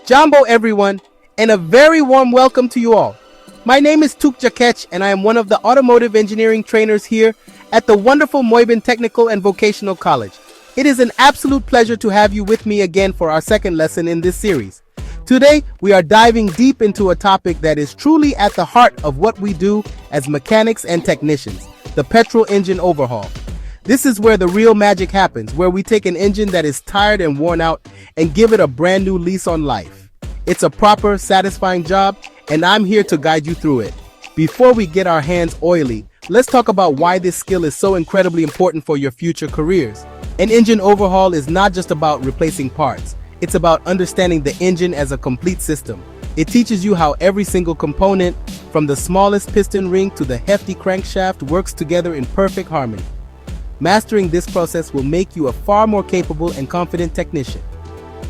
Jumbo everyone, and a very warm welcome to you all. My name is Tuk Jakech and I am one of the automotive engineering trainers here at the wonderful Moibin Technical and Vocational College. It is an absolute pleasure to have you with me again for our second lesson in this series. Today, we are diving deep into a topic that is truly at the heart of what we do as mechanics and technicians, the petrol engine overhaul. This is where the real magic happens, where we take an engine that is tired and worn out and give it a brand new lease on life. It's a proper, satisfying job, and I'm here to guide you through it. Before we get our hands oily, let's talk about why this skill is so incredibly important for your future careers. An engine overhaul is not just about replacing parts. It's about understanding the engine as a complete system. It teaches you how every single component, from the smallest piston ring to the hefty crankshaft, works together in perfect harmony. Mastering this process will make you a far more capable and confident technician.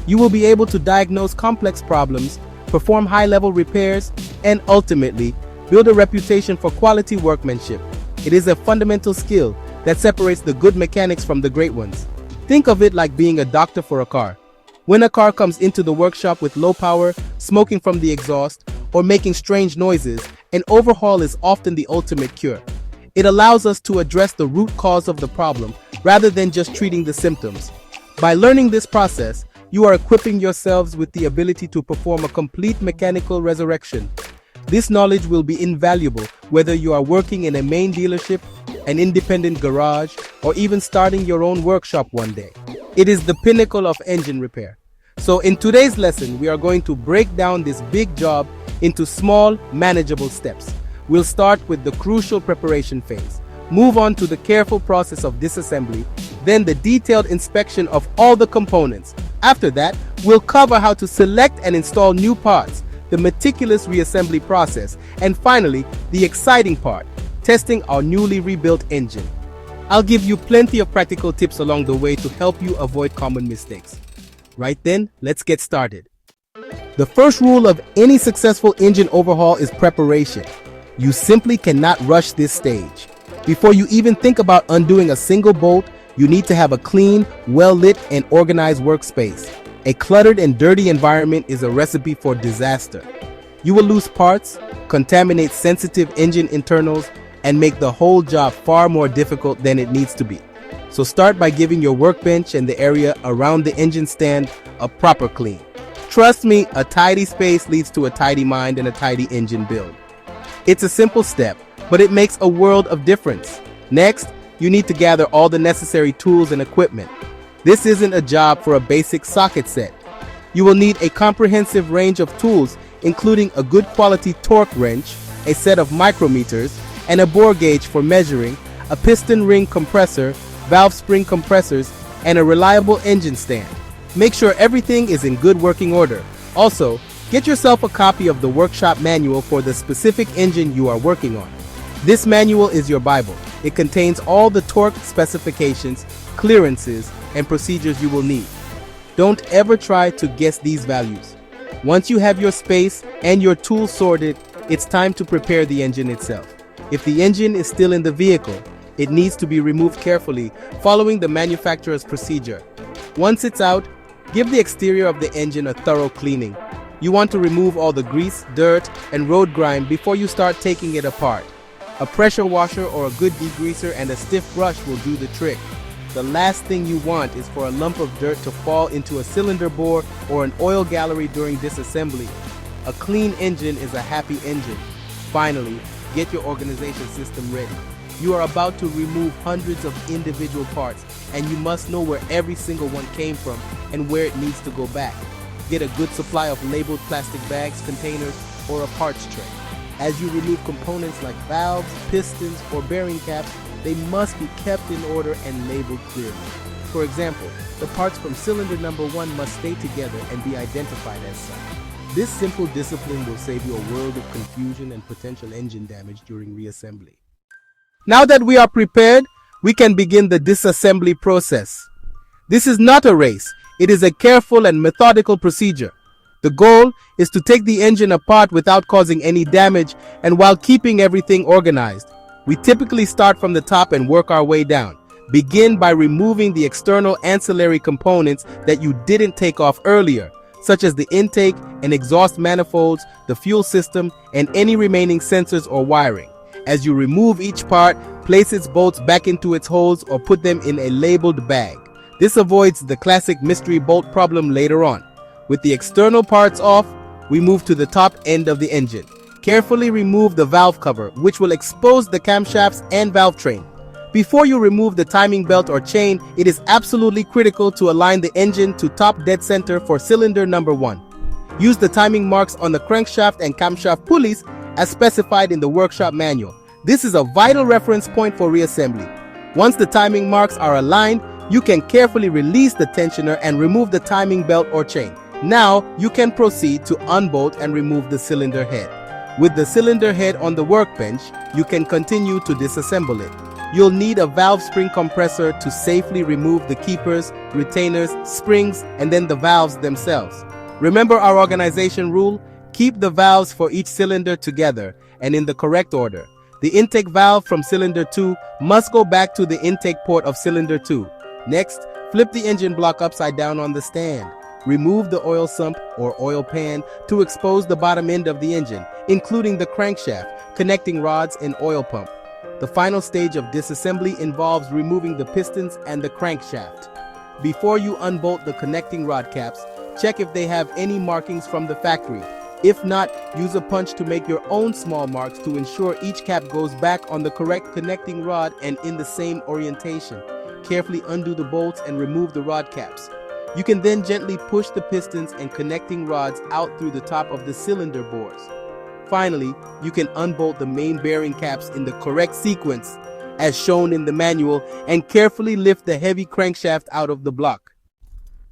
You will be able to diagnose complex problems, perform high-level repairs, and ultimately, build a reputation for quality workmanship. It is a fundamental skill that separates the good mechanics from the great ones. Think of it like being a doctor for a car. When a car comes into the workshop with low power, smoking from the exhaust, or making strange noises, an overhaul is often the ultimate cure. It allows us to address the root cause of the problem rather than just treating the symptoms. By learning this process, you are equipping yourselves with the ability to perform a complete mechanical resurrection. This knowledge will be invaluable whether you are working in a main dealership, an independent garage, or even starting your own workshop one day. It is the pinnacle of engine repair. So in today's lesson, we are going to break down this big job into small, manageable steps. We'll start with the crucial preparation phase, move on to the careful process of disassembly, then the detailed inspection of all the components. After that, we'll cover how to select and install new parts, the meticulous reassembly process, and finally, the exciting part, testing our newly rebuilt engine. I'll give you plenty of practical tips along the way to help you avoid common mistakes. Right then, let's get started. The first rule of any successful engine overhaul is preparation. You simply cannot rush this stage. Before you even think about undoing a single bolt, you need to have a clean, well-lit, and organized workspace. A cluttered and dirty environment is a recipe for disaster. You will lose parts, contaminate sensitive engine internals, and make the whole job far more difficult than it needs to be. So start by giving your workbench and the area around the engine stand a proper clean. Trust me, a tidy space leads to a tidy mind and a tidy engine build. It's a simple step, but it makes a world of difference. Next, you need to gather all the necessary tools and equipment. This isn't a job for a basic socket set. You will need a comprehensive range of tools, including a good quality torque wrench, a set of micrometers, and a bore gauge for measuring, a piston ring compressor, valve spring compressors, and a reliable engine stand. Make sure everything is in good working order. Also, get yourself a copy of the workshop manual for the specific engine you are working on. This manual is your Bible. It contains all the torque specifications, clearances, and procedures you will need. Don't ever try to guess these values. Once you have your space and your tools sorted, it's time to prepare the engine itself. If the engine is still in the vehicle, it needs to be removed carefully, following the manufacturer's procedure. Once it's out, give the exterior of the engine a thorough cleaning. You want to remove all the grease, dirt, and road grime before you start taking it apart. A pressure washer or a good degreaser and a stiff brush will do the trick. The last thing you want is for a lump of dirt to fall into a cylinder bore or an oil gallery during disassembly. A clean engine is a happy engine. Finally, get your organization system ready. You are about to remove hundreds of individual parts, and you must know where every single one came from and where it needs to go back. Get a good supply of labeled plastic bags, containers, or a parts tray. As you remove components like valves, pistons, or bearing caps, they must be kept in order and labeled clearly. For example, the parts from cylinder number 1 must stay together and be identified as such. This simple discipline will save you a world of confusion and potential engine damage during reassembly. Now that we are prepared, we can begin the disassembly process. This is not a race. It is a careful and methodical procedure. The goal is to take the engine apart without causing any damage and while keeping everything organized. We typically start from the top and work our way down. Begin by removing the external ancillary components that you didn't take off earlier, such as the intake and exhaust manifolds, the fuel system, and any remaining sensors or wiring. As you remove each part, place its bolts back into its holes or put them in a labeled bag. This avoids the classic mystery bolt problem later on. With the external parts off, we move to the top end of the engine. Carefully remove the valve cover, which will expose the camshafts and valve train. Before you remove the timing belt or chain, it is absolutely critical to align the engine to top dead center for cylinder number 1. Use the timing marks on the crankshaft and camshaft pulleys as specified in the workshop manual. This is a vital reference point for reassembly. Once the timing marks are aligned, you can carefully release the tensioner and remove the timing belt or chain. Now, you can proceed to unbolt and remove the cylinder head. With the cylinder head on the workbench, you can continue to disassemble it. You'll need a valve spring compressor to safely remove the keepers, retainers, springs, and then the valves themselves. Remember our organization rule? Keep the valves for each cylinder together and in the correct order. The intake valve from cylinder 2 must go back to the intake port of cylinder 2. Next, flip the engine block upside down on the stand. Remove the oil sump or oil pan to expose the bottom end of the engine, including the crankshaft, connecting rods, and oil pump. The final stage of disassembly involves removing the pistons and the crankshaft. Before you unbolt the connecting rod caps, check if they have any markings from the factory. If not, use a punch to make your own small marks to ensure each cap goes back on the correct connecting rod and in the same orientation. Carefully undo the bolts and remove the rod caps. You can then gently push the pistons and connecting rods out through the top of the cylinder bores. Finally, you can unbolt the main bearing caps in the correct sequence, as shown in the manual, and carefully lift the heavy crankshaft out of the block.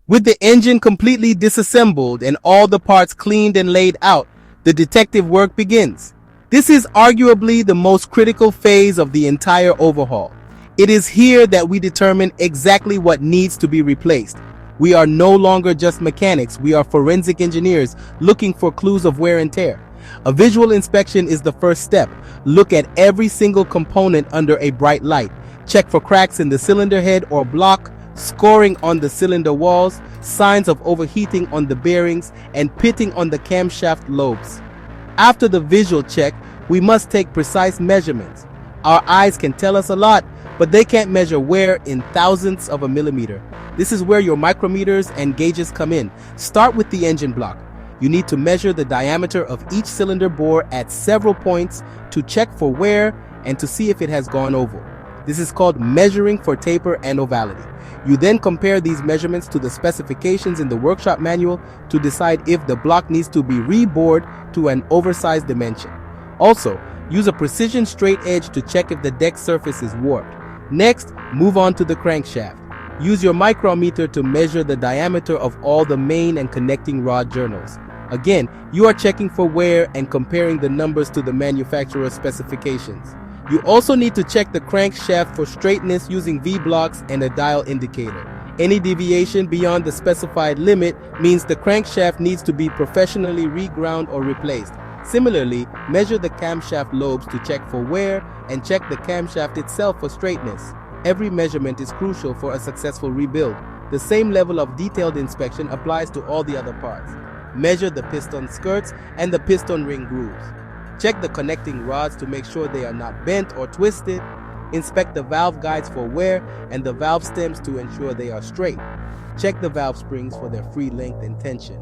With the engine completely disassembled and all the parts cleaned and laid out, the detective work begins. This is arguably the most critical phase of the entire overhaul. It is here that we determine exactly what needs to be replaced. We are no longer just mechanics, we are forensic engineers looking for clues of wear and tear. A visual inspection is the first step. Look at every single component under a bright light. Check for cracks in the cylinder head or block, scoring on the cylinder walls, signs of overheating on the bearings, and pitting on the camshaft lobes. After the visual check, we must take precise measurements. Our eyes can tell us a lot, but they can't measure wear in thousandths of a millimeter. This is where your micrometers and gauges come in. Start with the engine block. You need to measure the diameter of each cylinder bore at several points to check for wear and to see if it has gone oval. This is called measuring for taper and ovality. You then compare these measurements to the specifications in the workshop manual to decide if the block needs to be rebored to an oversized dimension. Also, use a precision straight edge to check if the deck surface is warped. Next, move on to the crankshaft. Use your micrometer to measure the diameter of all the main and connecting rod journals. Again, you are checking for wear and comparing the numbers to the manufacturer's specifications. You also need to check the crankshaft for straightness using V-blocks and a dial indicator. Any deviation beyond the specified limit means the crankshaft needs to be professionally reground or replaced. Similarly, measure the camshaft lobes to check for wear and check the camshaft itself for straightness. Every measurement is crucial for a successful rebuild. The same level of detailed inspection applies to all the other parts. Measure the piston skirts and the piston ring grooves. Check the connecting rods to make sure they are not bent or twisted. Inspect the valve guides for wear and the valve stems to ensure they are straight. Check the valve springs for their free length and tension.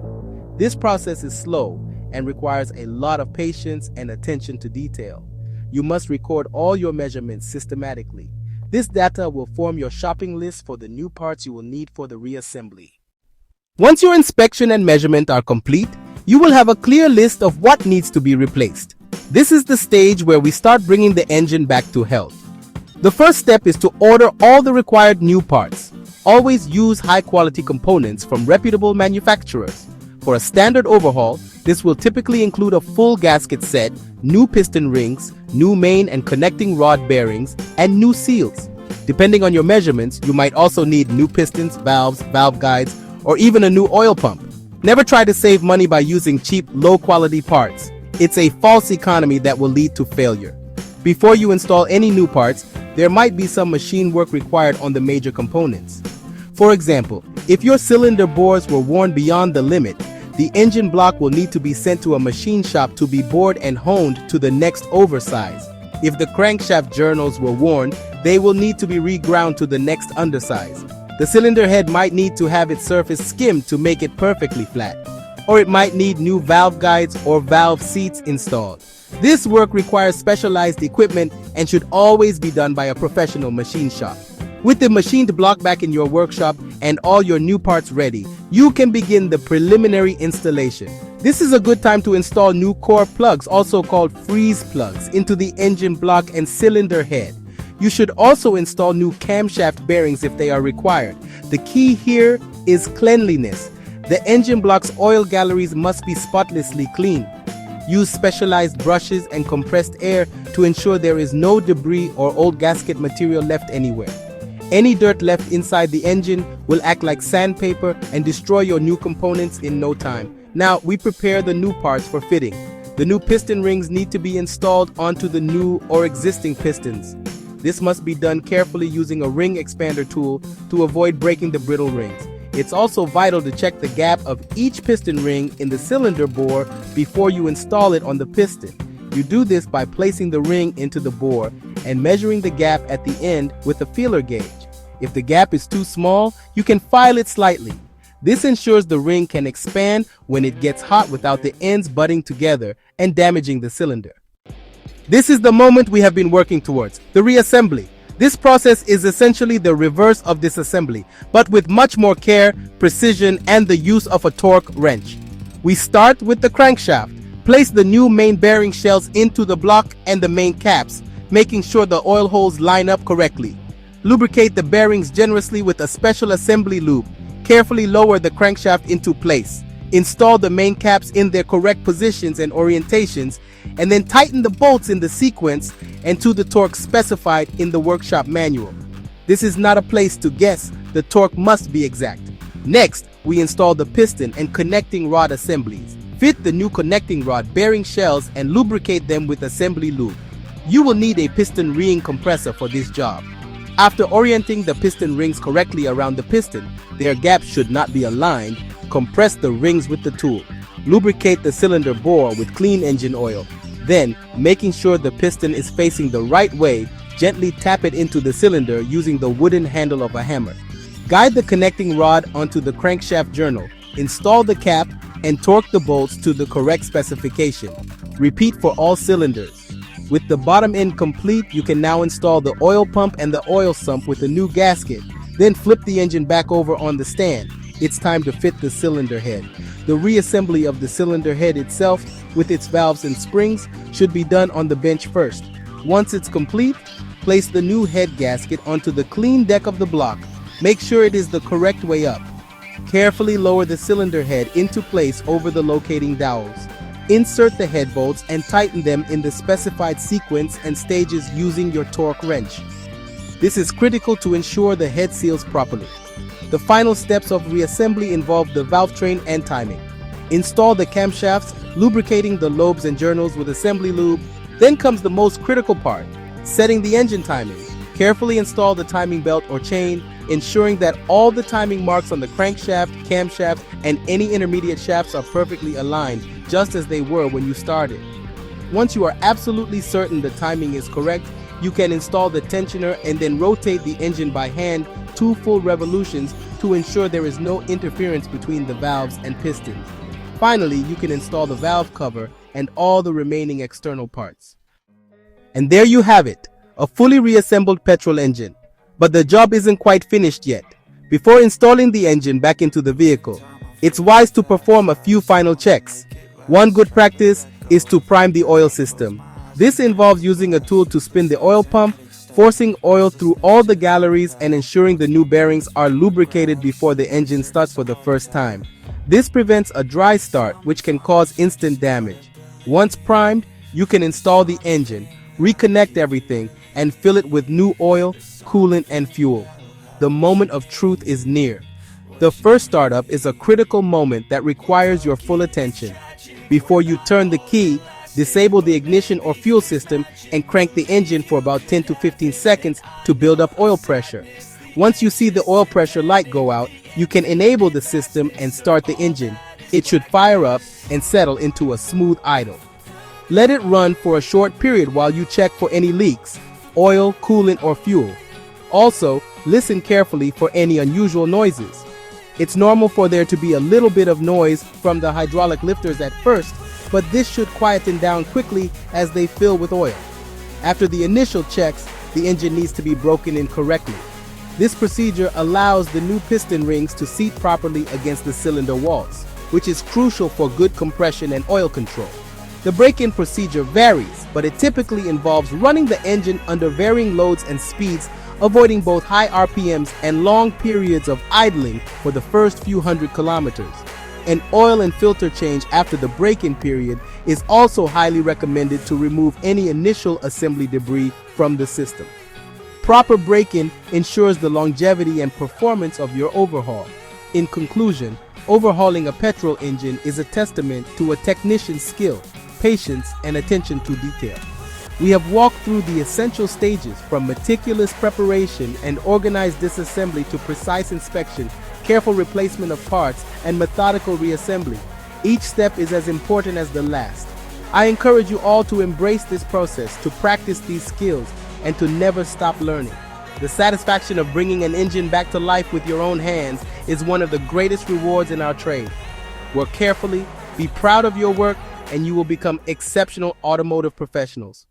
This process is slow and requires a lot of patience and attention to detail. You must record all your measurements systematically. This data will form your shopping list for the new parts you will need for the reassembly. Once your inspection and measurement are complete, you will have a clear list of what needs to be replaced. This is the stage where we start bringing the engine back to health. The first step is to order all the required new parts. Always use high-quality components from reputable manufacturers. For a standard overhaul, this will typically include a full gasket set, new piston rings, new main and connecting rod bearings, and new seals. Depending on your measurements, you might also need new pistons, valves, valve guides, or even a new oil pump. Never try to save money by using cheap, low-quality parts. It's a false economy that will lead to failure. Before you install any new parts, there might be some machine work required on the major components. For example, if your cylinder bores were worn beyond the limit, The engine block will need to be sent to a machine shop to be bored and honed to the next oversize. If the crankshaft journals were worn, they will need to be reground to the next undersize. The cylinder head might need to have its surface skimmed to make it perfectly flat, or it might need new valve guides or valve seats installed. This work requires specialized equipment and should always be done by a professional machine shop. With the machined block back in your workshop and all your new parts ready, you can begin the preliminary installation. This is a good time to install new core plugs, also called freeze plugs, into the engine block and cylinder head. You should also install new camshaft bearings if they are required. The key here is cleanliness. The engine block's oil galleries must be spotlessly clean. Use specialized brushes and compressed air to ensure there is no debris or old gasket material left anywhere. Any dirt left inside the engine will act like sandpaper and destroy your new components in no time. Now, we prepare the new parts for fitting. The new piston rings need to be installed onto the new or existing pistons. This must be done carefully using a ring expander tool to avoid breaking the brittle rings. It's also vital to check the gap of each piston ring in the cylinder bore before you install it on the piston. You do this by placing the ring into the bore and measuring the gap at the end with a feeler gauge. If the gap is too small, you can file it slightly. This ensures the ring can expand when it gets hot without the ends butting together and damaging the cylinder. This is the moment we have been working towards, the reassembly. This process is essentially the reverse of disassembly, but with much more care, precision, and the use of a torque wrench. We start with the crankshaft. Place the new main bearing shells into the block and the main caps, making sure the oil holes line up correctly. Lubricate the bearings generously with a special assembly lube. Carefully lower the crankshaft into place. Install the main caps in their correct positions and orientations, and then tighten the bolts in the sequence and to the torque specified in the workshop manual. This is not a place to guess, the torque must be exact. Next, we install the piston and connecting rod assemblies. Fit the new connecting rod bearing shells and lubricate them with assembly lube. You will need a piston ring compressor for this job. After orienting the piston rings correctly around the piston, their gaps should not be aligned. Compress the rings with the tool. Lubricate the cylinder bore with clean engine oil. Then, making sure the piston is facing the right way, gently tap it into the cylinder using the wooden handle of a hammer. Guide the connecting rod onto the crankshaft journal. Install the cap and torque the bolts to the correct specification. Repeat for all cylinders. With the bottom end complete, you can now install the oil pump and the oil sump with a new gasket. Then flip the engine back over on the stand. It's time to fit the cylinder head. The reassembly of the cylinder head itself, with its valves and springs, should be done on the bench first. Once it's complete, place the new head gasket onto the clean deck of the block. Make sure it is the correct way up. Carefully lower the cylinder head into place over the locating dowels. Insert the head bolts and tighten them in the specified sequence and stages using your torque wrench. This is critical to ensure the head seals properly. The final steps of reassembly involve the valve train and timing. Install the camshafts, lubricating the lobes and journals with assembly lube. Then comes the most critical part, setting the engine timing. Carefully install the timing belt or chain, ensuring that all the timing marks on the crankshaft, camshaft, and any intermediate shafts are perfectly aligned, just as they were when you started. Once you are absolutely certain the timing is correct, you can install the tensioner and then rotate the engine by hand 2 full revolutions to ensure there is no interference between the valves and pistons. Finally, you can install the valve cover and all the remaining external parts. And there you have it, a fully reassembled petrol engine. But the job isn't quite finished yet. Before installing the engine back into the vehicle, it's wise to perform a few final checks. One good practice is to prime the oil system. This involves using a tool to spin the oil pump, forcing oil through all the galleries and ensuring the new bearings are lubricated before the engine starts for the first time. This prevents a dry start, which can cause instant damage. Once primed, you can install the engine, reconnect everything, and fill it with new oil, coolant, and fuel. The moment of truth is near. The first startup is a critical moment that requires your full attention. Before you turn the key, disable the ignition or fuel system and crank the engine for about 10 to 15 seconds to build up oil pressure. Once you see the oil pressure light go out, you can enable the system and start the engine. it should fire up and settle into a smooth idle. Let it run for a short period while you check for any leaks, oil, coolant, or fuel. Also, listen carefully for any unusual noises. It's normal for there to be a little bit of noise from the hydraulic lifters at first, but this should quieten down quickly as they fill with oil. After the initial checks, the engine needs to be broken in correctly. This procedure allows the new piston rings to seat properly against the cylinder walls, which is crucial for good compression and oil control. The break-in procedure varies, but it typically involves running the engine under varying loads and speeds, avoiding both high RPMs and long periods of idling for the first few hundred kilometers. An oil and filter change after the break-in period is also highly recommended to remove any initial assembly debris from the system. Proper break-in ensures the longevity and performance of your overhaul. In conclusion, overhauling a petrol engine is a testament to a technician's skill, patience, and attention to detail. We have walked through the essential stages from meticulous preparation and organized disassembly to precise inspection, careful replacement of parts, and methodical reassembly. Each step is as important as the last. I encourage you all to embrace this process, to practice these skills, and to never stop learning. The satisfaction of bringing an engine back to life with your own hands is one of the greatest rewards in our trade. Work carefully, be proud of your work, and you will become exceptional automotive professionals.